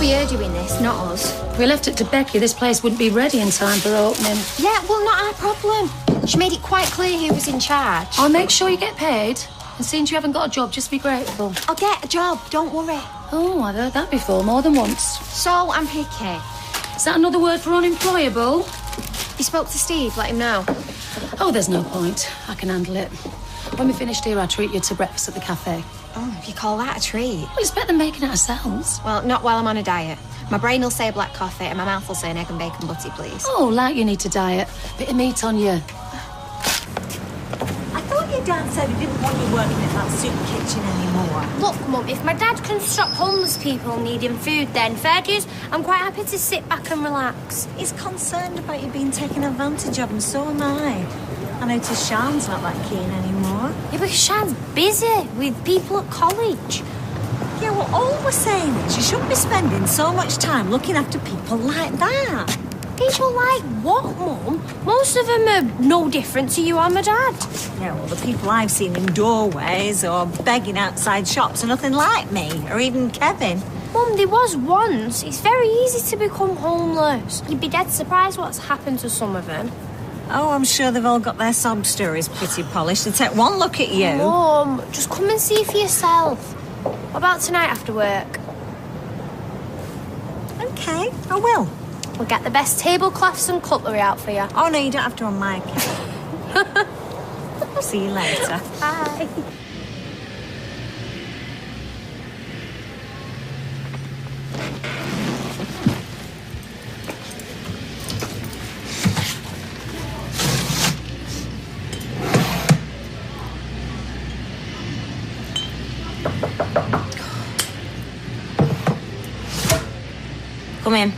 we heard you in this, not us. If we left it to Becky, this place wouldn't be ready in time for opening. Yeah, well, not our problem. She made it quite clear who was in charge. I'll make sure you get paid. And since you haven't got a job, just be grateful. I'll get a job, don't worry. Oh, I've heard that before, more than once. So, I'm picky. Is that another word for unemployable? You spoke to Steve, let him know. Oh, there's no point. I can handle it. When we finished here, I'll treat you to breakfast at the cafe. Oh, if you call that a treat. Well, it's better than making it ourselves. Well, not while I'm on a diet. My brain will say black coffee and my mouth will say an egg and bacon butty, please. Oh, like you need to diet. Bit of meat on you. I thought your dad said he didn't want you working in that soup kitchen anymore. Look, Mum, if my dad can stop homeless people needing food, then fair dues, I'm quite happy to sit back and relax. He's concerned about you being taken advantage of, and so am I. I notice Sian's not that keen anymore. Yeah, because Shan's busy with people at college. Yeah, well, all we're saying is you shouldn't be spending so much time looking after people like that. People like what, Mum? Most of them are no different to you or my dad. Yeah, well, the people I've seen in doorways or begging outside shops are nothing like me, or even Kevin. Mum, there was once. It's very easy to become homeless. You'd be dead surprised what's happened to some of them. Oh, I'm sure they've all got their sob stories pretty polished. To take one look at you. Mum, just come and see for yourself. What about tonight after work? Okay, I will. We'll get the best tablecloths and cutlery out for you. Oh, no, you don't have to on my account. See you later. Bye. Come in.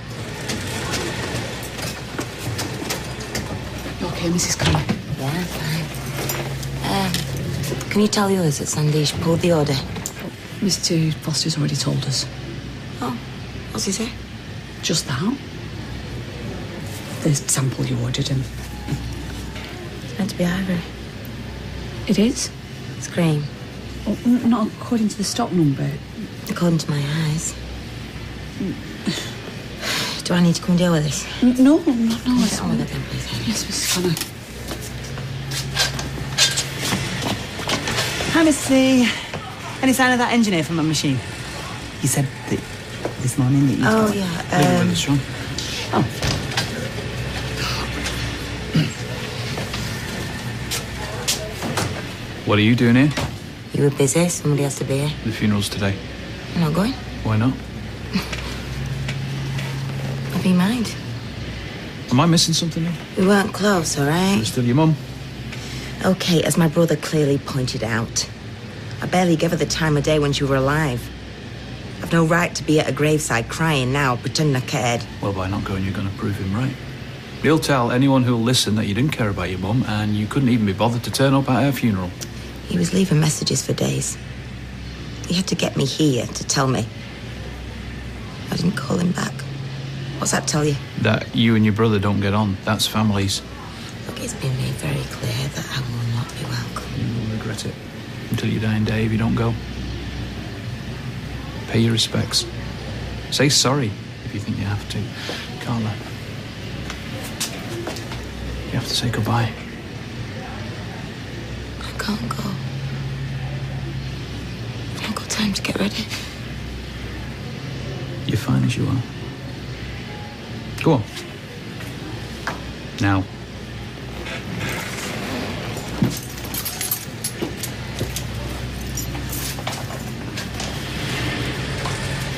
Okay, Mrs. Corrie. Yeah, fine. Can you tell the others that Sandesh pulled the order? Mr. Foster's already told us. Oh, what's he say? Just that. The sample you ordered and... It's meant to be ivory. It is? It's cream. Oh, not according to the stock number. According to my eyes. Do I need to come and deal with this? No. Get on with it then, please. Yes, Mrs. Connor. Hi, Miss C. Any sign of that engineer from my machine? He said that this morning that you... Oh, yeah. Maybe when it's wrong. Oh. What are you doing here? You were busy. Somebody has to be here. The funeral's today. You're not going? Why not? Never mind. Am I missing something here? We weren't close, all right? You're still your mum? Okay, as my brother clearly pointed out, I barely gave her the time of day when she were alive. I've no right to be at a graveside crying now, pretending I cared. Well, by not going, you're going to prove him right. He'll tell anyone who'll listen that you didn't care about your mum and you couldn't even be bothered to turn up at her funeral. He was leaving messages for days. He had to get me here to tell me. I didn't call him back. What's that tell you? That you and your brother don't get on. That's families. Look, it's been made very clear that I will not be welcome. You will regret it. Until your dying day if you don't go. Pay your respects. Say sorry if you think you have to. Carla, you have to say goodbye. I can't go. I've not got time to get ready. You're fine as you are. Go on. Now.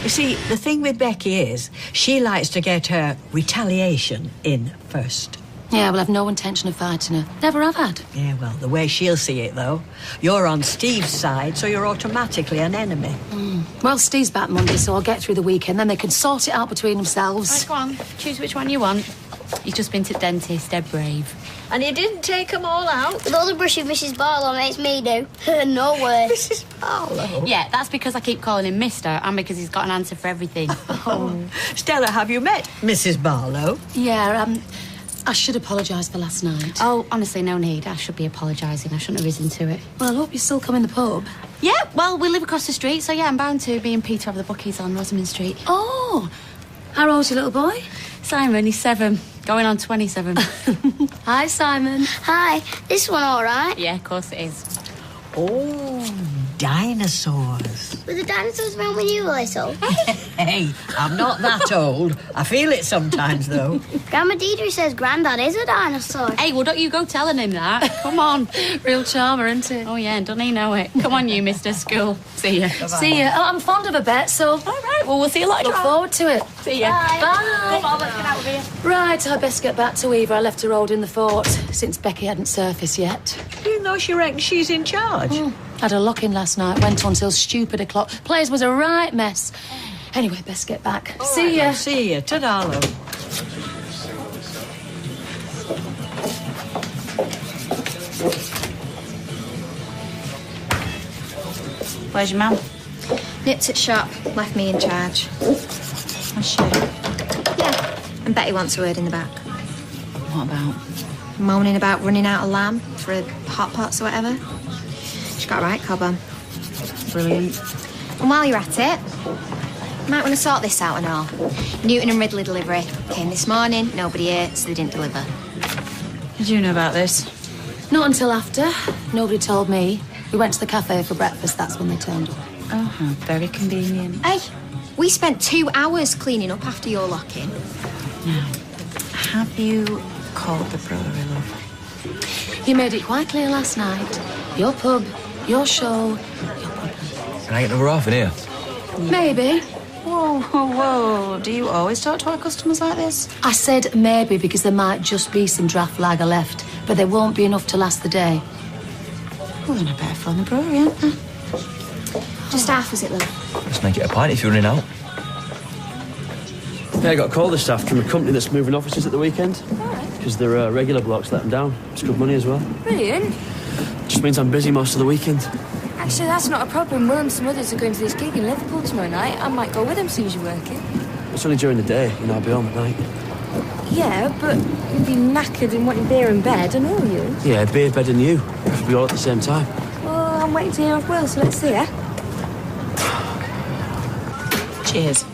You see, the thing with Becky is she likes to get her retaliation in first. Yeah, well, I've no intention of fighting her. Never have had. Yeah, well, the way she'll see it, though, you're on Steve's side, so you're automatically an enemy. Well, Steve's back Monday, so I'll get through the weekend, then they can sort it out between themselves. Right, go on. Choose which one you want. You've just been to the dentist. They're brave. And you didn't take them all out? With all the brushing Mrs. Barlow makes me do. No way. Mrs. Barlow? Yeah, that's because I keep calling him Mister and because he's got an answer for everything. Stella, have you met Mrs. Barlow? Yeah, I should apologise for last night. Oh, honestly, no need. I should be apologising. I shouldn't have risen to it. Well, I hope you still come in the pub. Yeah, well, we live across the street, so yeah, I'm bound to. Me and Peter have the bookies on Rosamond Street. Oh, how old's your little boy? Simon, he's 7, going on 27. Hi, Simon. Hi, this one all right? Yeah, of course it is. Oh, dinosaurs. Were the dinosaurs around when you were little? Hey, I'm not that old. I feel it sometimes, though. Grandma Deidre says Grandad is a dinosaur. Hey, well, don't you go telling him that. Come on. Real charmer, isn't he? Oh, yeah, and doesn't he know it? Come on, you, Mr. School. See ya. Bye-bye. See ya. Oh, I'm fond of a bet, so... All right, well, we'll see you later. Look forward to it. See ya. Bye. Come on, let's get out of here. Right, I best get back to Eva. I left her holding the fort since Becky hadn't surfaced yet. You know she reckons she's in charge. Had a lock-in last night, went on till stupid o'clock. Place was a right mess. Anyway, best get back. See ya. See ya. Ta-da, love. Where's your mum? Nipped at shop, left me in charge. Has she? Yeah, and Betty wants a word in the back. What about? Moaning about running out of lamb for a hot pots or whatever. She got a right cob on. Brilliant. And while you're at it, you might want to sort this out and all. Newton and Ridley delivery came this morning, nobody here, so they didn't deliver. Did you know about this? Not until after. Nobody told me. We went to the cafe for breakfast, that's when they turned up. Oh, how very convenient. Hey, we spent 2 hours cleaning up after your lock-in. Now, have you called the brewery, love? You made it quite clear last night. Your pub, your show, your problem. Can I get another half in here? Maybe. Whoa, whoa, whoa. Do you always talk to our customers like this? I said maybe because there might just be some draft lager left, but there won't be enough to last the day. Well, then I better phone the brewery, ain't I? Just half, was it, love? Let's make it a pint if you're running out. Yeah, I got a call this after from a company that's moving offices at the weekend. Because their regular blocks let them down. It's good money as well. Brilliant. Just means I'm busy most of the weekend. Actually, that's not a problem. Will and some others are going to this gig in Liverpool tomorrow night. I might go with them as soon as you're working. It's only during the day, I'll be home at night. Yeah, but you'll be knackered and wanting beer and bed, and all you. Yeah, beer, bed and you. We'll be all at the same time. Well, I'm waiting to hear off Will, so let's see, eh? Cheers.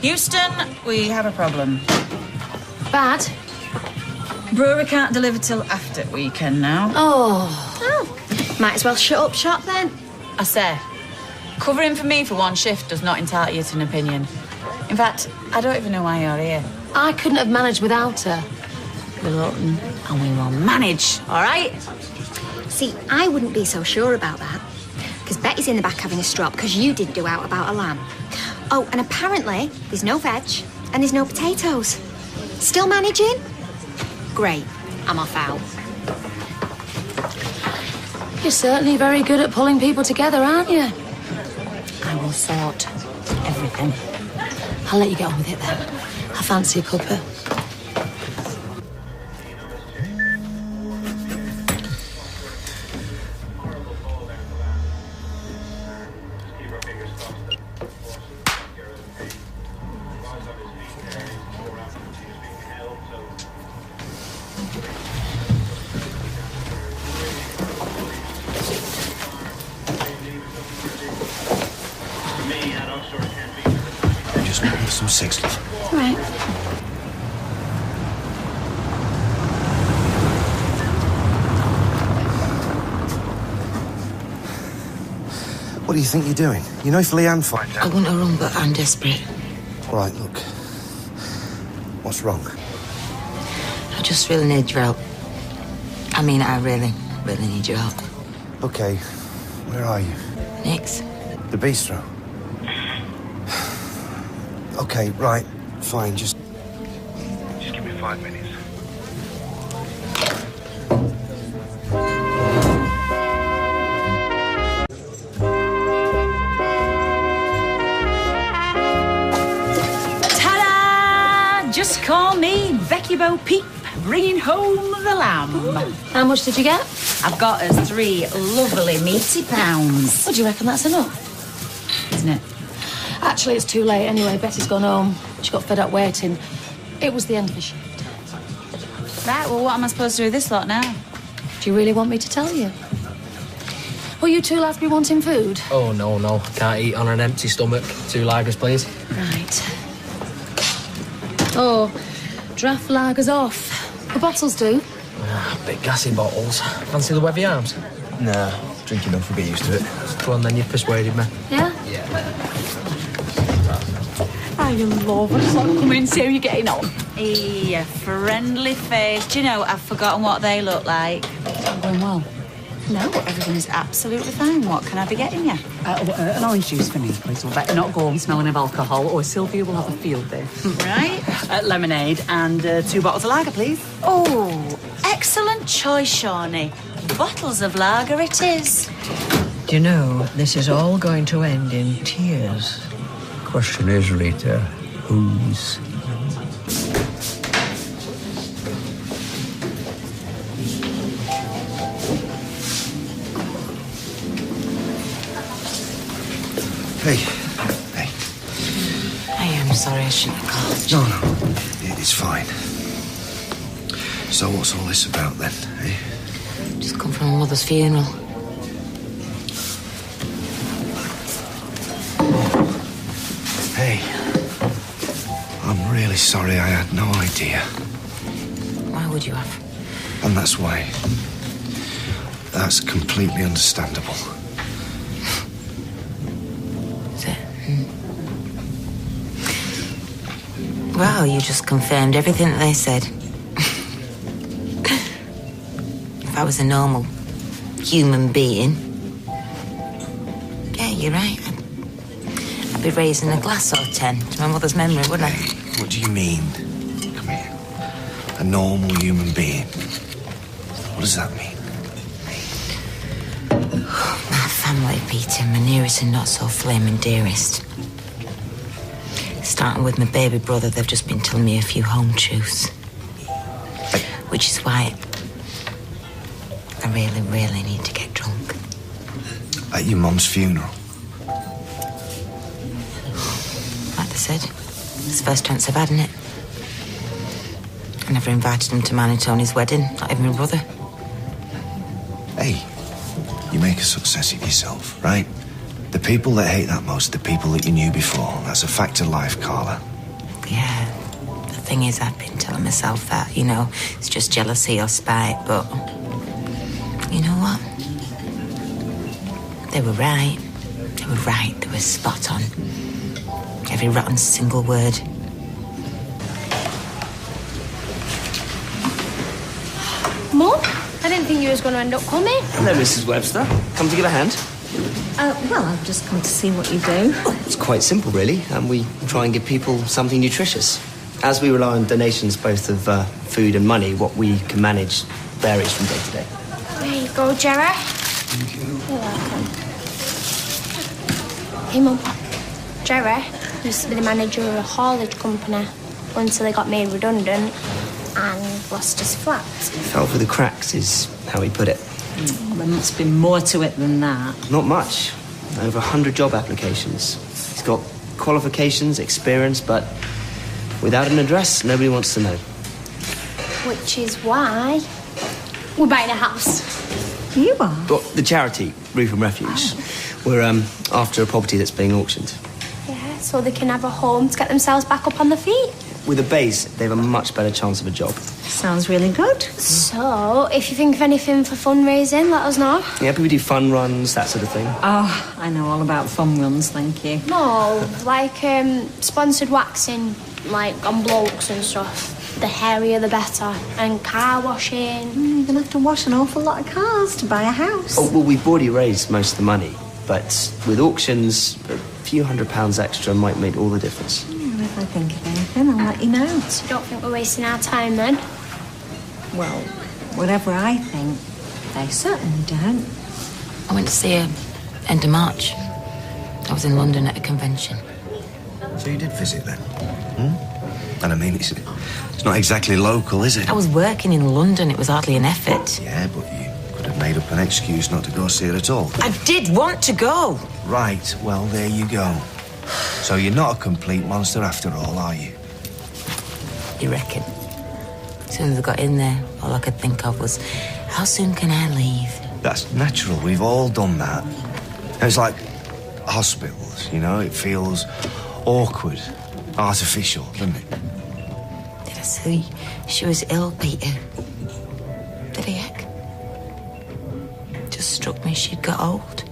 Houston, we have a problem. Bad? Brewery can't deliver till after weekend now. Oh. Might as well shut up shop then. I say, covering for me for one shift does not entitle you to an opinion. In fact, I don't even know why you're here. I couldn't have managed without her. We'll open and we will manage, all right? See, I wouldn't be so sure about that. Because Betty's in the back having a strop because you did do out about a lamb. Oh, and apparently there's no veg and there's no potatoes. Still managing? Great. I'm off out. You're certainly very good at pulling people together, aren't you? I will sort everything. I'll let you get on with it then. I fancy a cuppa. Just put me some six, love. All right. What do you think you're doing? You know if Leanne finds I out... want to run, but I'm desperate. All right, look. What's wrong? I just really need your help. I mean, I really, really need your help. Okay, where are you? Nick's. The bistro. Okay, right, fine, just give me 5 minutes. Ta-da! Just call me Becky Bo Peep, bringing home the lamb. How much did you get? I've got us 3 lovely meaty pounds. What do you reckon that's enough? Isn't it? Actually, it's too late anyway. Betty's gone home. She got fed up waiting. It was the end of the shift. Right, well, what am I supposed to do with this lot now? Do you really want me to tell you? Will you two lads be wanting food? Oh, no. Can't eat on an empty stomach. 2 lagers, please. Right. Oh, draft lagers off. The bottles do. Bit gassy bottles. Fancy the wavy arms? Nah, drink enough, we'll get used to it. Go on then, you've persuaded me. Yeah? Oh, you love. I just want to come in and see how you're getting on. Yeah, friendly face. Do you know, I've forgotten what they look like. It's not going well. No, everything is absolutely fine. What can I be getting you? An orange juice for me, please. We'll better not go home smelling of alcohol, or Sylvia will have a field day. Right. Lemonade and 2 bottles of lager, please. Oh, excellent choice, Shawnee. Bottles of lager it is. Do you know, this is all going to end in tears. Question is, Rita, whose? Hey. I am sorry, I shouldn't have called. No. It's fine. So what's all this about then, eh? Just come from my mother's funeral. Hey. I'm really sorry, I had no idea. Why would you have? And that's why. That's completely understandable. Well, you just confirmed everything that they said. If I was a normal human being... Yeah, you're right. I'd be raising a glass or 10 to my mother's memory, wouldn't I? What do you mean? Come here. A normal human being. What does that mean? My family, Peter, my nearest and not so flaming dearest. Starting with my baby brother, they've just been telling me a few home truths. Which is why I really, really need to get drunk. At your mum's funeral? Like they said, it's the first chance I've had, innit? I never invited him to mine and Tony's wedding, not even my brother. Hey, you make a success of yourself, right? The people that hate that most are the people that you knew before. That's a fact of life, Carla. Yeah. The thing is, I've been telling myself that, you know, it's just jealousy or spite, but... You know what? They were right. They were right. They were spot on. Every rotten single word. Mum, I didn't think you was going to end up coming. Hello, Mrs. Webster. Come to give a hand? Well, I've just come to see what you do. It's quite simple, really. We try and give people something nutritious. As we rely on donations both of food and money, what we can manage varies from day to day. There you go, Jerry. Thank you. You're welcome. Hey, Mum. Jerry used to be the manager of a haulage company until he got made redundant and lost his flat. Fell through the cracks is how he put it. There must be more to it than that. Not much. Over 100 job applications. He's got qualifications, experience, but without an address, nobody wants to know. Which is why we're buying a house. You are? Well, the charity, Roof and Refuge. We're after a property that's being auctioned. Yeah, so they can have a home to get themselves back up on their feet. With a base, they have a much better chance of a job. Sounds really good. So, if you think of anything for fundraising, let us know. Yeah, people do fun runs, that sort of thing. Oh, I know all about fun runs, thank you. No, like sponsored waxing, like on blokes and stuff. The hairier the better. And car washing. You're going to have to wash an awful lot of cars to buy a house. Oh, well, we've already raised most of the money. But with auctions, a few £100 extra might make all the difference. If I think of anything, I'll let you know. So you don't think we're wasting our time then? Well, whatever I think, they certainly don't. I went to see her end of March. I was in London at a convention. So you did visit then? And I mean, it's not exactly local, is it? I was working in London. It was hardly an effort. Yeah, but you could have made up an excuse not to go see her at all. I did want to go. Right, well, there you go. So you're not a complete monster after all, are you? You reckon? As soon as I got in there, all I could think of was, how soon can I leave? That's natural. We've all done that. It's like hospitals, you know? It feels awkward, artificial, doesn't it? Did I see she was ill, Peter? Did I heck? Just struck me she'd got old.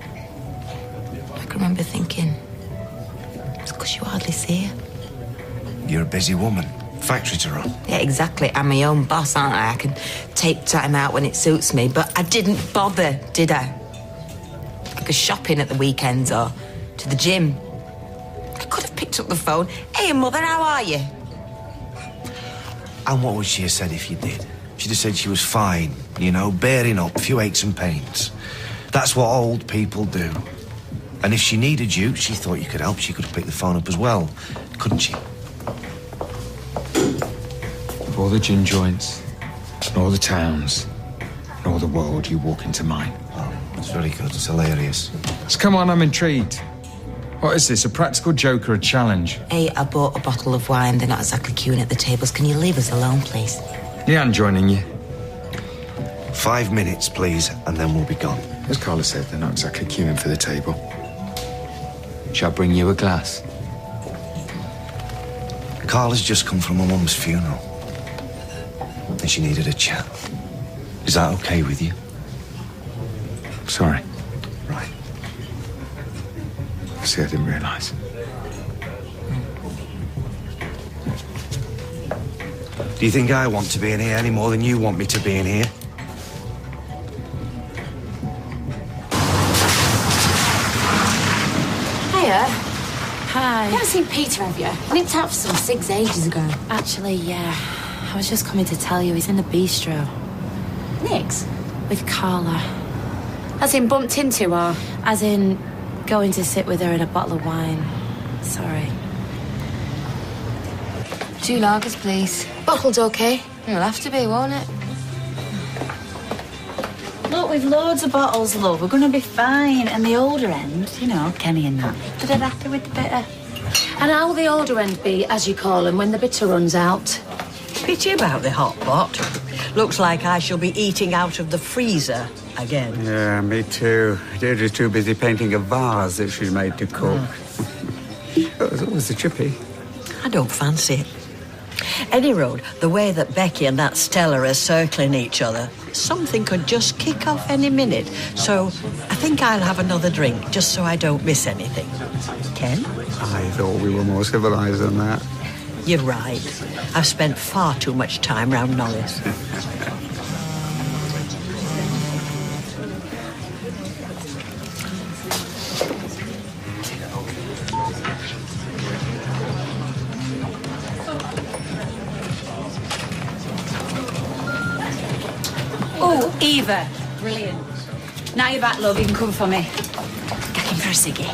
I can remember thinking, it's because you hardly see her. You're a busy woman. Factory to run. Yeah, exactly. I'm my own boss, aren't I? I can take time out when it suits me, but I didn't bother, did I? I could go shopping at the weekends or to the gym. I could have picked up the phone. Hey, Mother, how are you? And what would she have said if you did? She'd have said she was fine, you know, bearing up, a few aches and pains. That's what old people do. And if she needed you, she thought you could help, she could have picked the phone up as well, couldn't she? Of all the gin joints, and all the towns, and all the world, you walk into mine. Oh, that's very good. It's hilarious. So come on, I'm intrigued. What is this, a practical joke or a challenge? Hey, I bought a bottle of wine. They're not exactly queuing at the tables. Can you leave us alone, please? Yeah, I'm joining you. 5 minutes, please, and then we'll be gone. As Carla said, they're not exactly queuing for the table. Shall I bring you a glass? Carla's just come from her mum's funeral. And she needed a chat. Is that okay with you? Sorry. Right. See, I didn't realise. Do you think I want to be in here any more than you want me to be in here? Hiya. Hi. You haven't seen Peter, have you? I nipped out for some cigs ages ago. Actually, yeah. I was just coming to tell you he's in the bistro. Nick's? With Carla. As in bumped into or? As in going to sit with her in a bottle of wine. Sorry. 2 lagers, please. Bottle's okay. It'll have to be, won't it? Look, we've loads of bottles, love. We're going to be fine. And the older end, you know, Kenny and that, they're happy with the bitter. And how will the older end be, as you call them, when the bitter runs out? Pity about the hot pot. Looks like I shall be eating out of the freezer again. Yeah, me too. Deirdre's too busy painting a vase that she's made to cook. Oh, it was a chippy. I don't fancy it. Any road, the way that Becky and that Stella are circling each other, something could just kick off any minute. So I think I'll have another drink, just so I don't miss anything. Ken? I thought we were more civilised than that. You're right. I've spent far too much time round Norris. Oh, Eva. Brilliant. Now you're back, love. You can come for me. Gagging for a ciggy.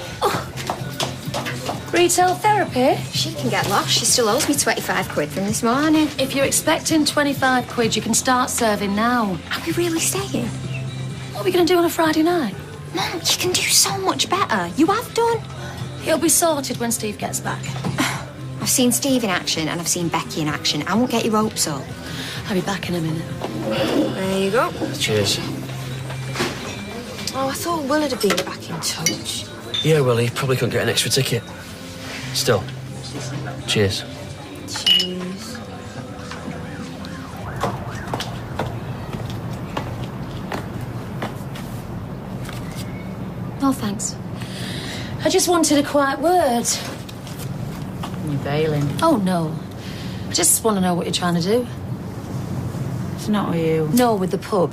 Retail therapy? She can get lost. She still owes me 25 quid from this morning. If you're expecting 25 quid, you can start serving now. Are we really staying? What are we going to do on a Friday night? Mum, you can do so much better. You have done. It'll be sorted when Steve gets back. I've seen Steve in action and I've seen Becky in action. I won't get your hopes up. I'll be back in a minute. There you go. Cheers. Oh, I thought Willard had been back in touch. Yeah, well, he probably couldn't get an extra ticket. Still. Cheers. Cheers. No, thanks. I just wanted a quiet word. You're bailing. Oh, no. I just want to know what you're trying to do. It's not with you. No, with the pub.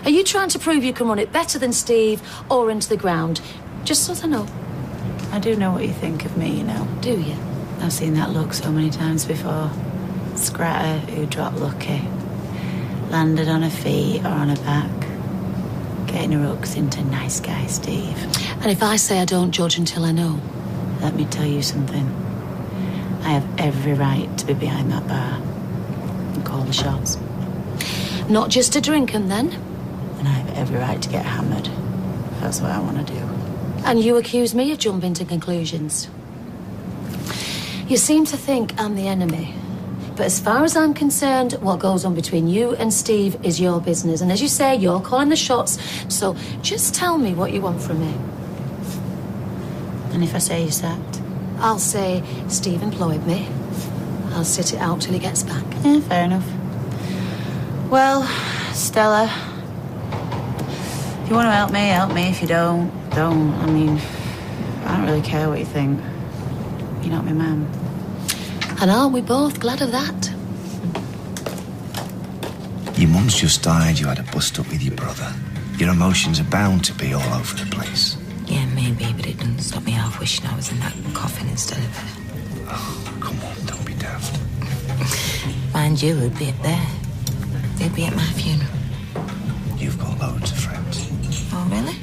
Are you trying to prove you can run it better than Steve or into the ground? Just so I know. I do know what you think of me, you know. Do you? I've seen that look so many times before. Scratter who dropped lucky. Landed on her feet or on her back. Getting her hooks into nice guy Steve. And if I say I don't judge until I know? Let me tell you something. I have every right to be behind that bar and call the shots. Not just to drink and then? And I have every right to get hammered. That's what I want to do. And you accuse me of jumping to conclusions. You seem to think I'm the enemy. But as far as I'm concerned, what goes on between you and Steve is your business. And as you say, you're calling the shots. So just tell me what you want from me. And if I say you're sacked? I'll say Steve employed me. I'll sit it out till he gets back. Yeah, fair enough. Well, Stella, if you want to help me, help me. If you don't. I mean, I don't really care what you think. You're not my man. And aren't we both glad of that? Your mum's just died. You had a bust-up with your brother. Your emotions are bound to be all over the place. Yeah, maybe, but it doesn't stop me half wishing I was in that coffin instead of her. Oh, come on, don't be daft. Mind you, who'd be up there? They'd be at my funeral. You've got loads of friends. Oh, really?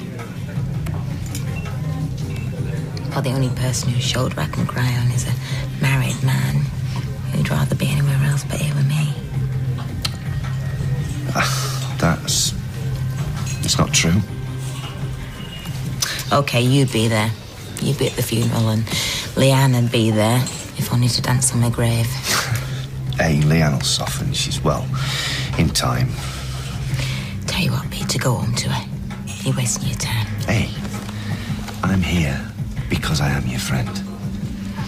Well, the only person whose shoulder I can cry on is a married man who'd rather be anywhere else but here with me. It's not true. Okay, you'd be there. You'd be at the funeral, and Leanne would be there, if only to dance on my grave. Hey, Leanne will soften. She's, well, in time. Tell you what, Peter, go home to her. You're wasting your time. Hey, I'm here because I am your friend.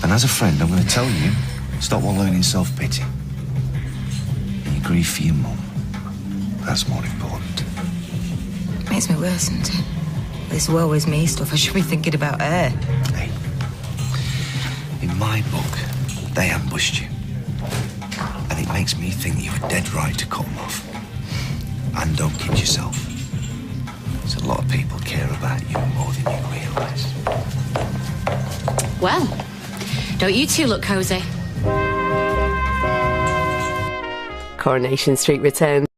And as a friend, I'm going to tell you, stop wallowing in self-pity. And you grieve for your mum. That's more important. Makes me worse, doesn't it? This woe is me stuff, I should be thinking about her. Hey, in my book, they ambushed you. And it makes me think you were dead right to cut them off. And don't kid yourself. There's a lot of people care about you more than you realise. Well, don't you two look cosy? Coronation Street returns.